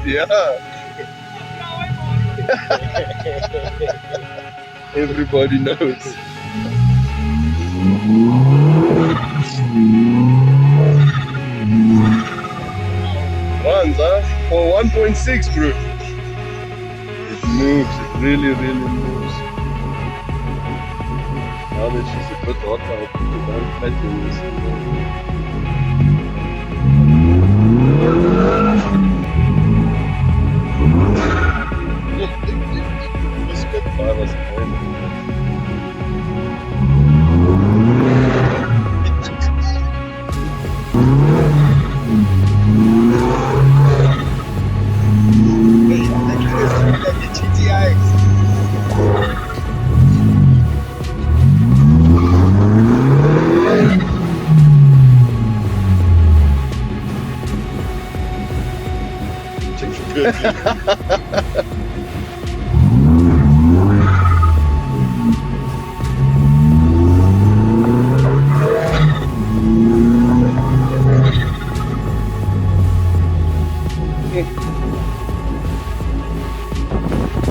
Yeah. Everybody knows. Runs, huh? For 1.6, bro. It moves. It really moves. Now that she's a bit hot, I'll put it down flat in this. Let's get 5 as a point.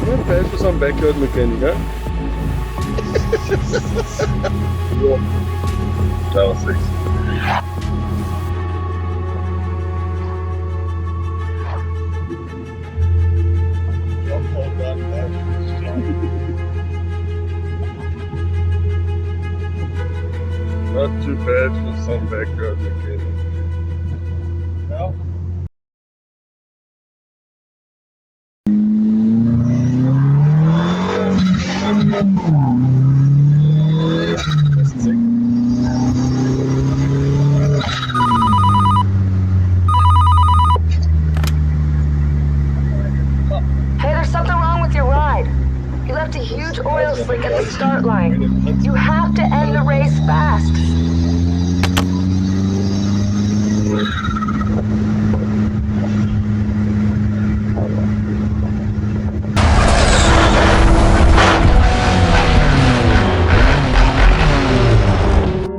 Not bad for some backyard mechanic, huh? That was 6. Not too bad for some backyard mechanic. No? Hey, there's something wrong with your ride. You left a huge oil slick at the start line. You have to end the race fast.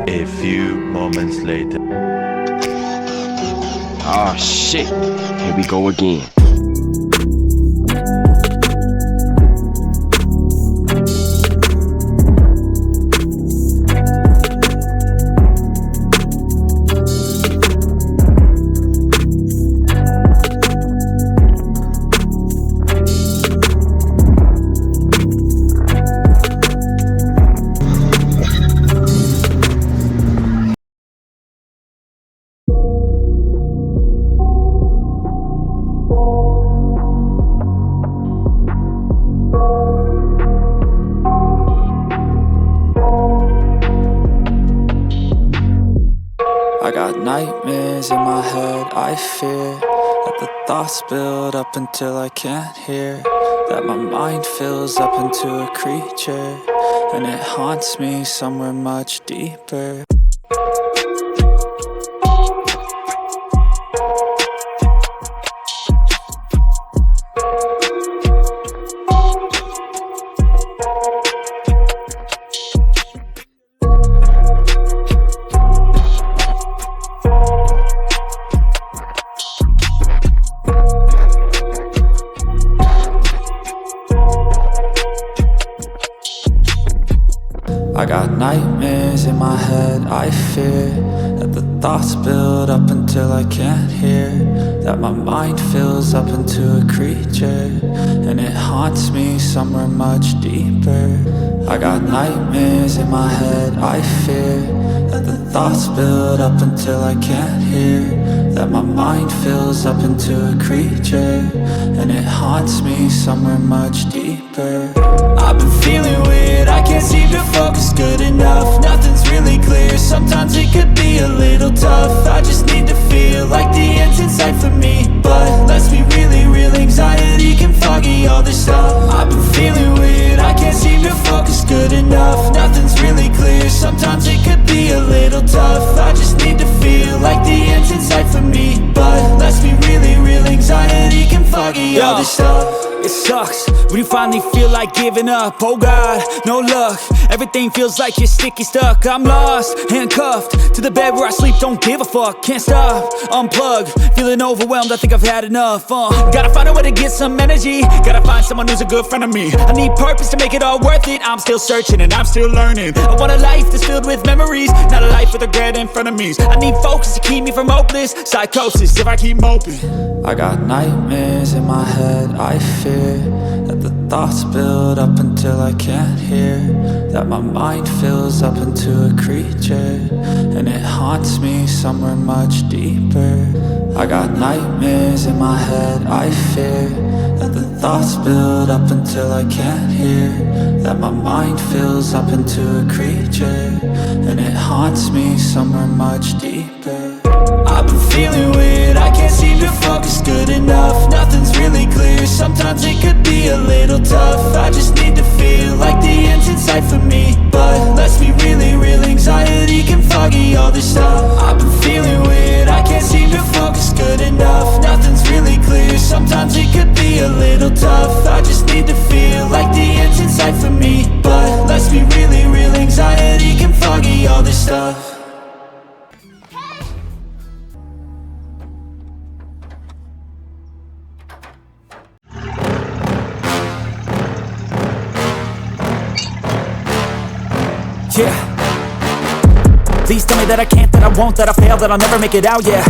A few moments later. Oh shit, here we go again. I got nightmares in my head, I fear that the thoughts build up until I can't hear, that my mind fills up into a creature, and it haunts me somewhere much deeper. I got nightmares in my head, I fear that the thoughts build up until I can't hear, that my mind fills up into a creature, and it haunts me somewhere much deeper. I got nightmares in my head, I fear that the thoughts build up until I can't hear, that my mind fills up into a creature, and it haunts me somewhere much deeper. I've been feeling weird, I can't seem to focus good enough. Nothing's really clear, sometimes it could be a little tough. I just need to feel like the end's in sight for me, but let's be really real, anxiety can foggy all this stuff. I've been feeling weird, I can't seem to focus good enough. Nothing's really clear, sometimes it could be a little tough. I just need to feel like the end's in sight for me, but let's be really real, anxiety can foggy all this stuff. sucks when you finally feel like giving up. Oh God, no luck. Everything feels like you're sticky stuck. I'm lost, handcuffed to the bed where I sleep. Don't give a fuck, can't stop. Unplug, feeling overwhelmed. I think I've had enough. Gotta find a way to get some energy. Gotta find someone who's a good friend of me. I need purpose to make it all worth it. I'm still searching and I'm still learning. I want a life that's filled with memories, not a life with regret in front of me. I need focus to keep me from hopeless psychosis if I keep moping. I got nightmares in my head. I fear that the thoughts build up until I can't hear, that my mind fills up into a creature, and it haunts me somewhere much deeper. I got nightmares in my head. I fear that the thoughts build up until I can't hear, that my mind fills up into a creature, and it haunts me somewhere much deeper. I've been feeling weird, I can't seem to focus good enough. Nothing's really clear, sometimes it could be a little tough. I just need to feel like the end's in sight for me, but let's be really real, anxiety can foggy all this stuff. I've been feeling weird, I can't seem to focus good enough. Nothing's really clear, sometimes it could be a little tough. I just need to feel like the end's in sight for me, but let's be really real, anxiety can foggy all this stuff. Yeah. Please tell me that I can't, that I won't, that I fail, that I'll never make it out, yeah.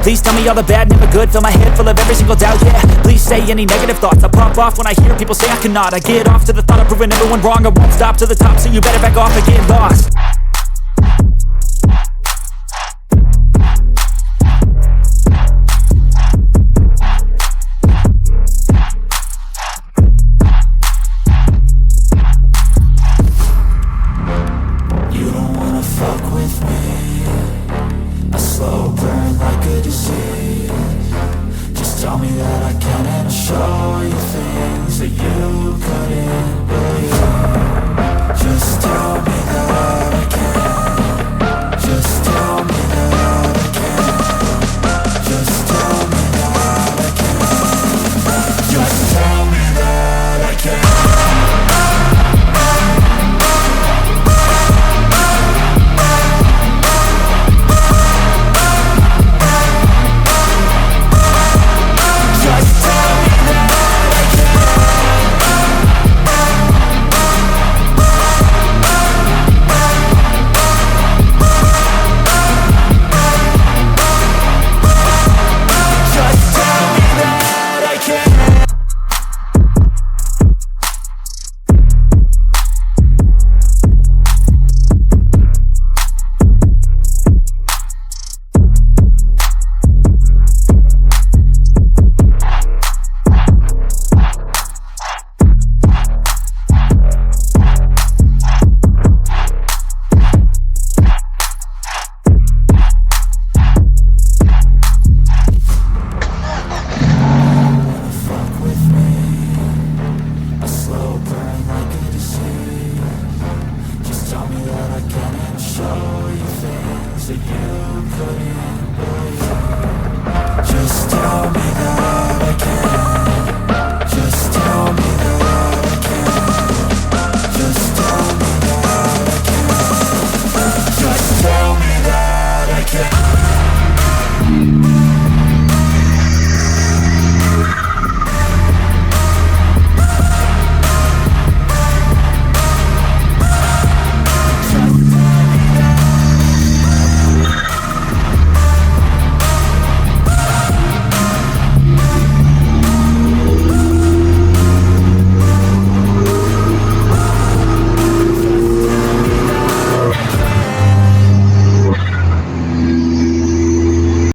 Please tell me all the bad, never good, fill my head full of every single doubt, yeah. Please say any negative thoughts, I pop off when I hear people say I cannot. I get off to the thought of proving everyone wrong, I won't stop to the top, so you better back off and get lost.